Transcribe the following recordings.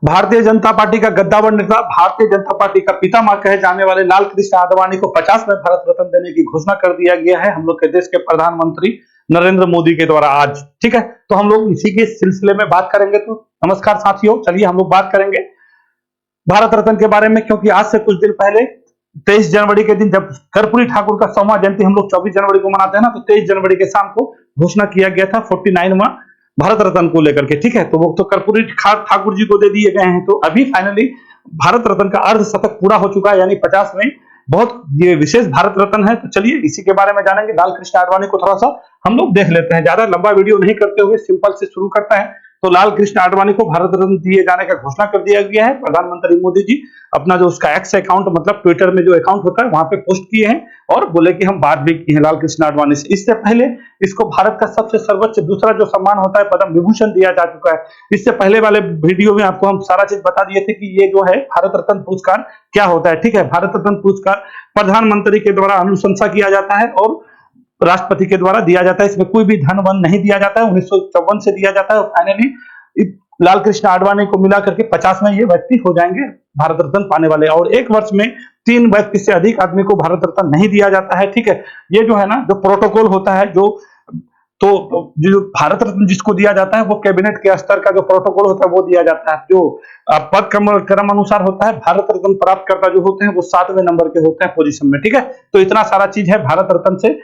Bharatiya Janata party का गद्दावर नेता, Bharatiya Janata party का पितामह कहे जाने वाले लाल कृष्ण आडवाणी को 50वें भारत रत्न देने की घोषणा कर दिया गया है हम लोग के देश के प्रधानमंत्री नरेंद्र मोदी के द्वारा आज। ठीक है, तो हम लोग इसी के सिलसिले में बात करेंगे। तो नमस्कार साथियों, चलिए हम लोग बात करेंगे भारत रत्न के बारे में, क्योंकि आज से कुछ दिन पहले 23 जनवरी के दिन जब कर्पूरी ठाकुर का 100वां जयंती हम लोग 24 जनवरी को मनाते हैं ना, तो 23 जनवरी के शाम को घोषणा किया गया था 49वां भारत रत्न को लेकर के। ठीक है, तो वो तो कर्पूरी ठाकुर जी को दे दिए गए हैं। तो अभी फाइनली भारत रत्न का अर्धशतक पूरा हो चुका है, यानी 50 में बहुत ये विशेष भारत रत्न है। तो चलिए इसी के बारे में जानेंगे। लाल कृष्ण आडवाणी को थोड़ा सा हम लोग देख लेते हैं, ज्यादा लंबा वीडियो नहीं करते हुए सिंपल से शुरू करता है। तो लाल कृष्ण आडवाणी को भारत रत्न दिए जाने का घोषणा कर दिया गया है। प्रधानमंत्री मोदी जी अपना जो उसका एक्स अकाउंट मतलब ट्विटर में जो अकाउंट होता है वहां पे पोस्ट किए हैं और बोले कि हम बात भी की है लाल कृष्ण आडवाणी से। इससे पहले इसको भारत का सबसे सर्वोच्च दूसरा जो सम्मान होता है पद्म विभूषण दिया जा चुका है। इससे पहले वाले वीडियो में आपको हम सारा चीज बता दिए थे कि ये जो है भारत रत्न पुरस्कार क्या होता है। ठीक है, भारत रत्न पुरस्कार प्रधानमंत्री के द्वारा अनुशंसा किया जाता है और राष्ट्रपति के द्वारा दिया जाता है। इसमें कोई भी धन वन नहीं दिया जाता है, 1954 से दिया जाता है। और फाइनली लाल कृष्ण आडवाणी को मिला करके 50 में ये व्यक्ति हो जाएंगे भारत रत्न पाने वाले। और एक वर्ष में 3 व्यक्ति से अधिक आदमी को भारत रत्न नहीं दिया जाता है। ठीक है, ये जो है ना जो प्रोटोकॉल होता है जो भारत रत्न जिसको दिया जाता है वो कैबिनेट के स्तर का जो प्रोटोकॉल होता है वो दिया जाता है। जो पद क्रम अनुसार होता है, भारत रत्न प्राप्त करता जो होते हैं वो 7वें नंबर के होते हैं पोजीशन में। ठीक है, तो इतना सारा चीज है भारत रत्न से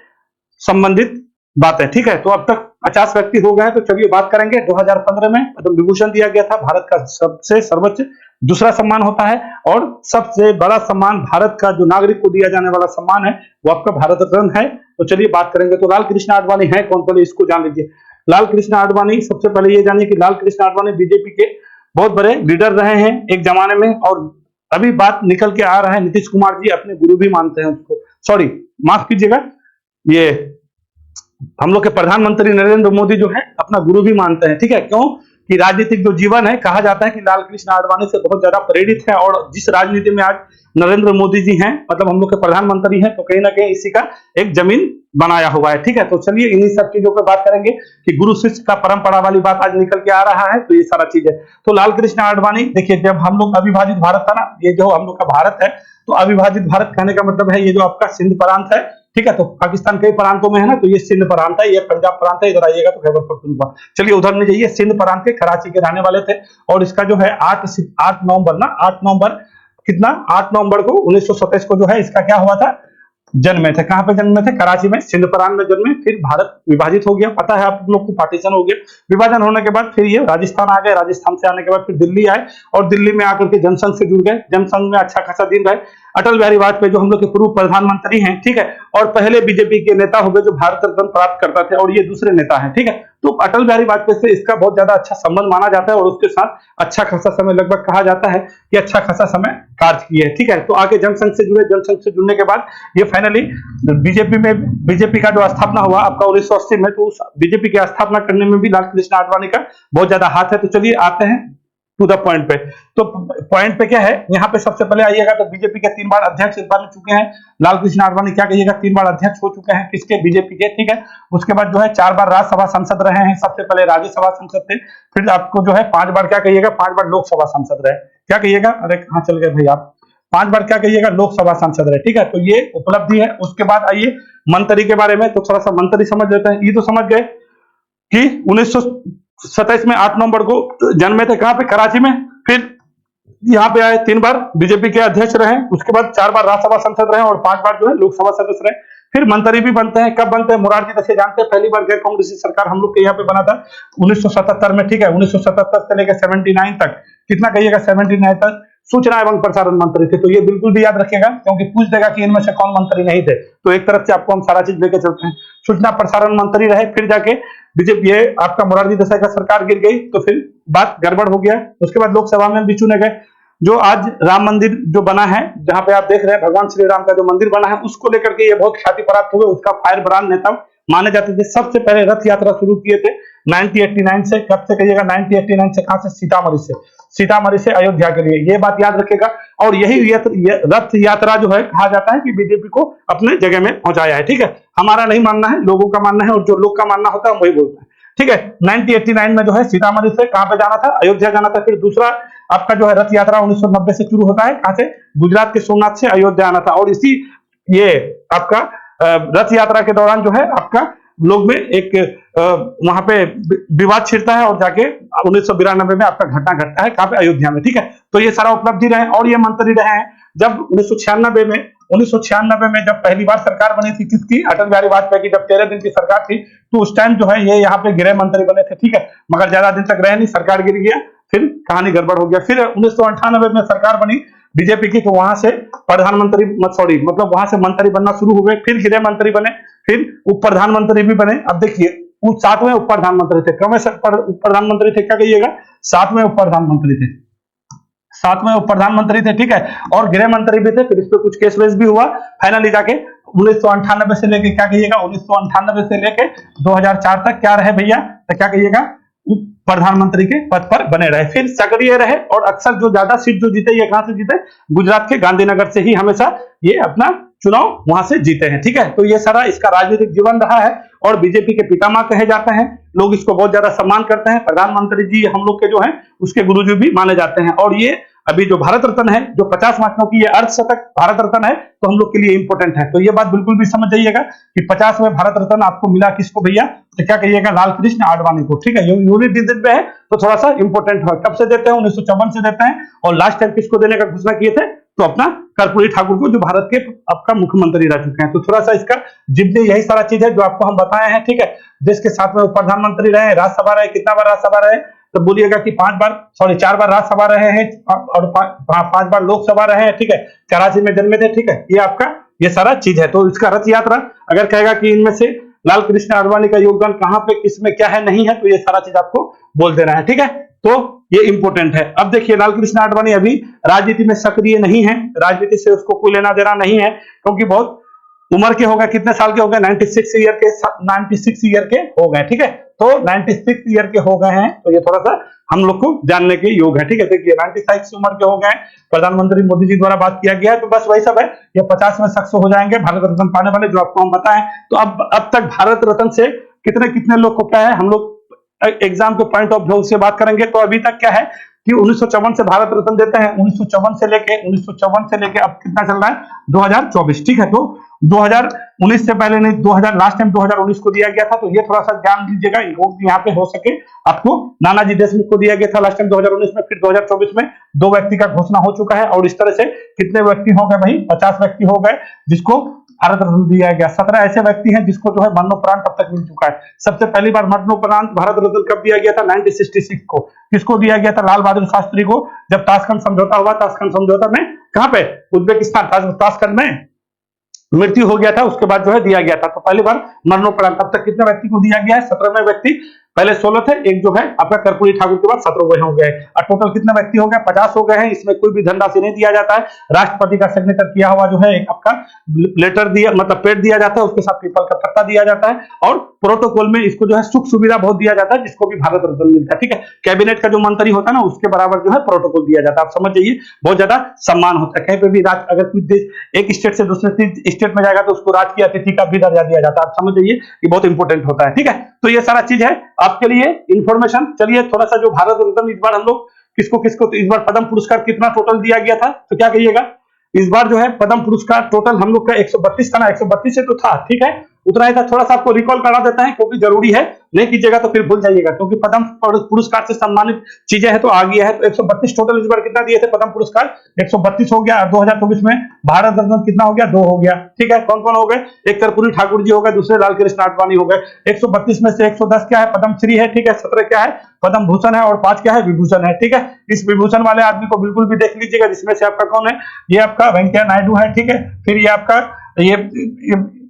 संबंधित बात है। ठीक है, तो अब तक 50 व्यक्ति हो गए हैं। तो चलिए बात करेंगे। 2015 में पद्म विभूषण दिया गया था, भारत का सबसे सर्वोच्च दूसरा सम्मान होता है और सबसे बड़ा सम्मान भारत का जो नागरिक को दिया जाने वाला सम्मान है वो आपका भारत रत्न है। तो चलिए बात करेंगे। तो लाल कृष्ण आडवाणी है कौन, पहले इसको जान लीजिए। लाल कृष्ण आडवाणी, सबसे पहले ये जानिए कि लाल कृष्ण आडवाणी बीजेपी के बहुत बड़े लीडर रहे हैं एक जमाने में, और अभी बात निकल के आ रहा है नीतीश कुमार जी अपने गुरु भी मानते हैं उसको, सॉरी माफ कीजिएगा, ये हम लोग के प्रधानमंत्री नरेंद्र मोदी जो है अपना गुरु भी मानते हैं। ठीक है, क्यों कि राजनीतिक जो जीवन है कहा जाता है कि लाल कृष्ण आडवाणी से बहुत ज्यादा प्रेरित है। और जिस राजनीति में आज नरेंद्र मोदी जी हैं, मतलब हम लोग के प्रधानमंत्री हैं, तो कहीं ना कहीं इसी का एक जमीन बनाया हुआ है। ठीक है, तो चलिए इन्हीं सब चीजों पर बात करेंगे कि गुरु शिष्य का परंपरा वाली बात आज निकल के आ रहा है। तो ये सारा चीज है। तो लाल कृष्ण आडवाणी देखिए, जब हम लोग अविभाजित भारत था ना, ये जो हम लोग का भारत है, तो अविभाजित भारत कहने का मतलब है ये जो आपका सिंध प्रांत है। ठीक है, तो पाकिस्तान कई प्रांतों में है ना, तो ये सिंध प्रांत है, ये पंजाब प्रांत है, इधर आइएगा तो खैबर पख्तूनख्वा। चलिए उधर नहीं जाइए, सिंध प्रांत के कराची के रहने वाले थे। और इसका जो है 8 नवंबर कितना 8 नवंबर को 1927 को जो है इसका क्या हुआ था, जन्मे थे। कहां पे जन्मे थे? कराची में, सिंध प्रांत में जन्मे। फिर भारत विभाजित हो गया, पता है आप लोग को, पार्टीशन हो गया। विभाजन होने के बाद फिर ये राजस्थान आ गए, राजस्थान से आने के बाद फिर दिल्ली आए और दिल्ली में आकर के जनसंघ से जुड़ गए। जनसंघ में अच्छा खासा दिन रहे। अटल बिहारी वाजपेयी जो हम लोग के पूर्व प्रधानमंत्री हैं, ठीक है, और पहले बीजेपी के नेता हो गए जो भारत रत्न प्राप्त करता थे, और ये दूसरे नेता हैं। ठीक है, तो अटल बिहारी वाजपेयी से इसका बहुत ज्यादा अच्छा संबंध माना जाता है और उसके साथ अच्छा खासा समय, लगभग कहा जाता है कि अच्छा खासा समय कार्य किए। ठीक है, तो आगे जनसंघ से जुड़े। जनसंघ से जुड़ने के बाद ये फाइनली बीजेपी का जो स्थापना हुआ आपका 1980 में, तो उस बीजेपी की स्थापना करने में भी लाल कृष्ण आडवाणी का बहुत ज्यादा हाथ है। तो चलिए आते हैं टू द पॉइंट पे। तो पॉइंट पे क्या है, यहाँ पे सबसे पहले आइएगा तो बीजेपी के 3 बार अध्यक्ष इस बार में चुके हैं लाल कृष्ण आडवाणी। क्या कहिएगा, 3 बार अध्यक्ष हो चुके हैं किसके, बीजेपी के। ठीक है, उसके बाद जो है 4 बार राज्यसभा सांसद रहे हैं। सबसे पहले राज्यसभा सांसद थे, फिर आपको जो है 5 बार क्या कहिएगा, 5 बार लोकसभा सांसद रहे। क्या कहिएगा, अरे कहाँ चल गए भाई आप, 5 बार क्या कहिएगा, लोकसभा सांसद रहे। ठीक है, तो ये उपलब्धि है। उसके बाद आइए मंत्री के बारे में, तो थोड़ा सा मंत्री समझ लेते हैं। ये तो समझ गए कि 1927 में 8 नवंबर को जन्मे थे, कहां पे, कराची में। फिर यहाँ पे आए, 3 बार बीजेपी के अध्यक्ष रहे, उसके बाद 4 बार राज्यसभा सांसद रहे और 5 बार जो है लोकसभा सदस्य रहे। फिर मंत्री भी बनते हैं। कब बनते हैं, मोरारजी देसाई जानते हैं, पहली बार गैर कांग्रेसी सरकार हम लोग के यहाँ पे बना था 1977 में। ठीक है, 1977 से लेकर 79 तक, कितना कहिएगा, 79 तक सूचना एवं प्रसारण मंत्री थे। तो ये बिल्कुल भी याद रखिएगा, क्योंकि पूछ देगा कि इनमें से कौन मंत्री नहीं थे। तो एक तरफ से आपको हम सारा चीज लेके चलते हैं। सूचना प्रसारण मंत्री रहे, फिर जाके बीजेपी, ये आपका मोरारजी देसाई का सरकार गिर गई, तो फिर बात गड़बड़ हो गया। उसके बाद लोकसभा में भी चुने गए। जो आज राम मंदिर जो बना है, जहां पे आप देख रहे हैं भगवान श्री राम का जो मंदिर बना है, उसको लेकर के ये बहुत ख्याति प्राप्त हुए। उसका फायर ब्रांड नेता माने जाते थे। सबसे पहले रथ यात्रा शुरू किए थे 1989 से। कब से कहिएगा, 1989 से। कहां से, सीतामढ़ी से अयोध्या के लिए। ये बात याद रखेगा। और यही रथ यात्रा जो है, कहा जाता है कि बीजेपी को अपने जगह में पहुंचाया है। ठीक है, हमारा नहीं मानना है, लोगों का मानना है, और जो लोग का मानना होता है वही बोलता है। ठीक है, 1989 में जो है सीतामढ़ी से कहां पे जाना था, अयोध्या जाना था। फिर दूसरा आपका जो है रथ यात्रा 1990 से शुरू होता है। कहां से? गुजरात के सोमनाथ से अयोध्या आना था। और इसी ये आपका रथ यात्रा के दौरान जो है आपका लोग में एक वहां पे विवाद छिड़ता है और जाके 1992 में आपका घटना घटता है। कहां पे? अयोध्या में। ठीक है, तो ये सारा उपलब्धि रहे और ये मंत्री रहे हैं जब 1996 में जब पहली बार सरकार बनी थी किसकी? अटल बिहारी वाजपेयी की। जब 13 दिन की सरकार थी तो उस टाइम जो है ये यहाँ पे गृह मंत्री बने थे। ठीक है, मगर ज्यादा दिन तक रहे नहीं, सरकार गिर गया, फिर कहानी गड़बड़ हो गया। फिर 1998 में सरकार बनी बीजेपी की, तो वहां से प्रधानमंत्री मतलब वहां से मंत्री बनना शुरू हुए, फिर गृह मंत्री बने, फिर उप प्रधानमंत्री भी बने। अब देखिए वो 7वें उप प्रधानमंत्री थे। क्रमश उप प्रधानमंत्री थे, क्या कहिएगा? 7वें उप प्रधानमंत्री थे, 7वें उप प्रधानमंत्री थे। ठीक है, और गृह मंत्री भी थे। फिर इस पे कुछ केस वेस भी हुआ, फाइनली जाके 1998 से लेके क्या कहिएगा 1998 से लेके 2004 तक क्या रहे भैया? तो क्या कहिएगा? उप प्रधानमंत्री के पद पर बने रहे, फिर सक्रिय रहे और अक्सर जो ज्यादा सीट जो जीते ये कहां से जीते? गुजरात के गांधीनगर से ही हमेशा ये अपना चुनाव वहां से जीते हैं। ठीक है, तो ये सारा इसका राजनीतिक जीवन रहा है और बीजेपी के पितामह कहे जाते हैं। लोग इसको बहुत ज्यादा सम्मान करते हैं। प्रधानमंत्री जी हम लोग के जो हैं उसके गुरुजी भी माने जाते हैं। और ये अभी जो भारत रत्न है, जो 50 मार्कों की ये अर्धशतक भारत रत्न है, तो हम लोग के लिए इंपॉर्टेंट है। तो ये बात बिल्कुल भी समझ जाइएगा कि 50वें भारत रत्न आपको मिला किसको भैया? तो क्या कहिएगा? लाल कृष्ण आडवाणी को। ठीक है, यूनिट दिन पे है तो थोड़ा सा इंपॉर्टेंट है। कब से देते हैं? 1954 से देते हैं। और लास्ट टाइम किसको देने का घोषणा किए थे? तो अपना कर्पूरी ठाकुर को, जो भारत के आपका मुख्यमंत्री रह चुके हैं। तो थोड़ा सा इसका जितने यही सारा चीज है जो आपको हम बताए हैं। ठीक है, देश के 7वें उप प्रधानमंत्री रहे, राज्यसभा रहे, कितना बार राज्यसभा रहे? तो बोलिएगा कि 4 बार राज्यसभा रहे हैं और 5 बार लोकसभा रहे हैं। ठीक है, कराची में जन्मे थे। ठीक है, ये आपका ये सारा चीज है। तो इसका रथ यात्रा अगर कहेगा कि इनमें से लाल कृष्ण आडवाणी का योगदान कहां पे, किसमें क्या है, नहीं है, तो ये सारा चीज आपको बोल देना है। ठीक है, तो ये इंपॉर्टेंट है। अब देखिए लाल कृष्ण आडवाणी अभी राजनीति में सक्रिय नहीं है, राजनीति से उसको कोई लेना देना नहीं है, क्योंकि बहुत उम्र के हो गए। कितने साल के हो गए? 96 ईयर के हो गए। ठीक है, तो 96 ईयर के हो गए हैं, तो ये थोड़ा सा हम लोग को जानने के योग है। ठीक है, देखिए 96 उम्र के हो गए, प्रधानमंत्री मोदी जी द्वारा बात किया गया है, तो बस वही सब है। ये 50 में शख्स हो जाएंगे भारत रत्न पाने वाले, जो आपको हम बताएं। तो अब तक भारत रत्न से कितने कितने लोग को क्या है, हम लोग एग्जाम के पॉइंट ऑफ व्यू से बात करेंगे। तो अभी तक क्या है कि 1954 से भारत रत्न देते हैं, 1954 से लेके अब कितना चल रहा है? 2024। ठीक है, तो 2019 से पहले नहीं, 2000 लास्ट टाइम 2019 को दिया गया था। तो ये थोड़ा सा ध्यान दीजिएगा, यहाँ पे हो सके आपको। नानाजी देशमुख को दिया गया था लास्ट टाइम 2019 में, फिर 2024 में 2 व्यक्ति का घोषणा हो चुका है। और इस तरह से कितने व्यक्ति हो गए भाई? 50 व्यक्ति हो गए जिसको भारत रत्न दिया गया। 17 ऐसे व्यक्ति हैं जिसको जो है मरणोपरांत अब तक मिल चुका है। सबसे पहली बार मरणोपरांत भारत रत्न कब दिया गया था? 1966 को। किसको दिया गया था? लाल बहादुर शास्त्री को, जब ताशकंद समझौता हुआ। ताशकंद समझौता में कहां पे? उज्बेकिस्तान, ताशकंद में मृत्यु हो गया था, उसके बाद जो है दिया गया था। तो पहली बार मरणोपरांत। अब तक कितने व्यक्ति को दिया गया है? 17वें व्यक्ति। पहले 16 थे, एक जो है आपका कर्पूरी ठाकुर के बाद 17 हो गए, और टोटल कितने व्यक्ति हो गए? 50 हो गए हैं। इसमें कोई भी धनराशि नहीं दिया जाता है। राष्ट्रपति का सिग्नेचर किया हुआ जो है एक आपका लेटर दिया, मतलब पेड दिया जाता है, उसके साथ पीपल का पत्ता दिया जाता है। और प्रोटोकॉल में इसको जो है सुख सुविधा बहुत दिया जाता है, जिसको भी भारत रत्न मिलता है। ठीक है, कैबिनेट का जो मंत्री होता है ना, उसके बराबर जो है प्रोटोकॉल दिया जाता है। आप समझ जाइए, बहुत ज्यादा सम्मान होता है। कहीं पे भी अगर कोई देश एक स्टेट से दूसरे स्टेट में जाएगा तो उसको राजकीय अतिथि का भी दर्जा दिया जाता है। आप समझ जाइए, ये बहुत इंपॉर्टेंट होता है। ठीक है, तो ये सारा चीज है आपके लिए इंफॉर्मेशन। चलिए थोड़ा सा जो भारत रत्न इस बार हम लोग किसको किसको, तो इस बार पद्म पुरस्कार कितना टोटल दिया गया था? तो क्या कहिएगा? इस बार जो है पद्म पुरस्कार टोटल हम लोग का 132 था ना, 132 से तो था। ठीक है, उतना ही था। थोड़ा सा आपको रिकॉल करा देता है क्योंकि जरूरी है, नहीं कीजिएगा तो फिर भूल जाइएगा, क्योंकि पद्म पुरस्कार से सम्मानित चीजें हैं तो आ गया है। तो 132 टोटल इस बार कितना दिए थे पद्म पुरस्कार? 132 हो गया। 2024 में भारत रत्न कितना हो गया? 2 हो गया। ठीक है, कौन कौन हो गए? एक कर्पूरी ठाकुर जी हो गए, दूसरे लाल कृष्ण आडवाणी हो गए। 132 में से 110 क्या है? पद्मश्री है। ठीक है, 17 क्या है? पद्म भूषण है, और 5 क्या है? विभूषण है। ठीक है, इस विभूषण वाले आदमी को बिल्कुल भी देख लीजिएगा, जिसमें से आपका कौन है? ये आपका वेंकैया नायडू है। ठीक है, फिर ये आपका ये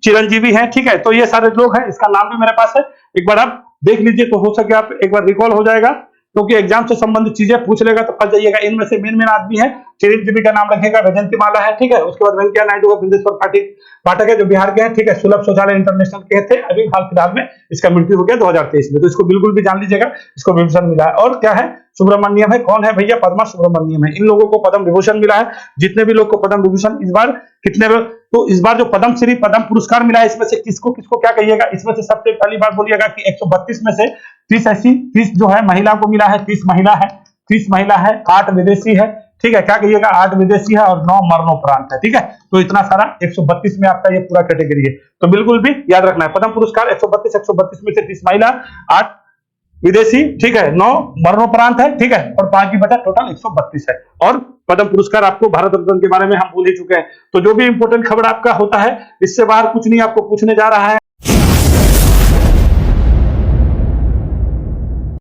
चिरंजीवी है। ठीक है, तो ये सारे लोग हैं, इसका नाम भी मेरे पास है, एक बार आप देख लीजिए तो हो सके आप एक बार रिकॉल हो जाएगा, क्योंकि एग्जाम से संबंधित चीजें पूछ लेगा तो फंस जाइएगा। इनमें से मेन आदमी है, चिरंजीवी का नाम रखेगा वैजयंती माला है। ठीक है, उसके बाद वेंकैया नायडू है, बिंदेश्वर पाठक है जो बिहार के हैं। ठीक है, सुलभ शौचालय इंटरनेशनल के थे, अभी हाल फिलहाल में इसका मृत्यु हो गया 2023 में, तो इसको बिल्कुल भी जान लीजिएगा, इसको विभूषण मिला है। और क्या है? सुब्रमण्यम है। कौन है भैया? पद्मा सुब्रमण्यम है। इन लोगों को पद्म विभूषण मिला है। जितने भी लोग को पद्म विभूषण इस बार कितने, तो इस बार जो पद्मश्री पद्म पुरस्कार मिला है, इसमें से किसको किसको क्या कहिएगा? इसमें से सबसे पहली बार बोलिएगा कि 132 में से 30 जो है महिला को मिला है। 30 महिला है, 30 महिला है, 8 विदेशी है, ठीक है, क्या कहिएगा, 8 विदेशी है और 9 मरणोपरांत है, ठीक है। तो इतना सारा 132 में आपका ये पूरा कैटेगरी है, तो बिल्कुल भी याद रखना है। पद्म पुरस्कार 132 में से 30 महिला, 8 विदेशी, ठीक है, 9 मरणोपरांत है, ठीक है, और 5 की बचा, टोटल 132 है। और पद्म पुरस्कार आपको भारत रत्न के बारे में हम भूल ही चुके हैं। तो जो भी इंपोर्टेंट खबर आपका होता है, इससे बाहर कुछ नहीं आपको पूछने जा रहा है।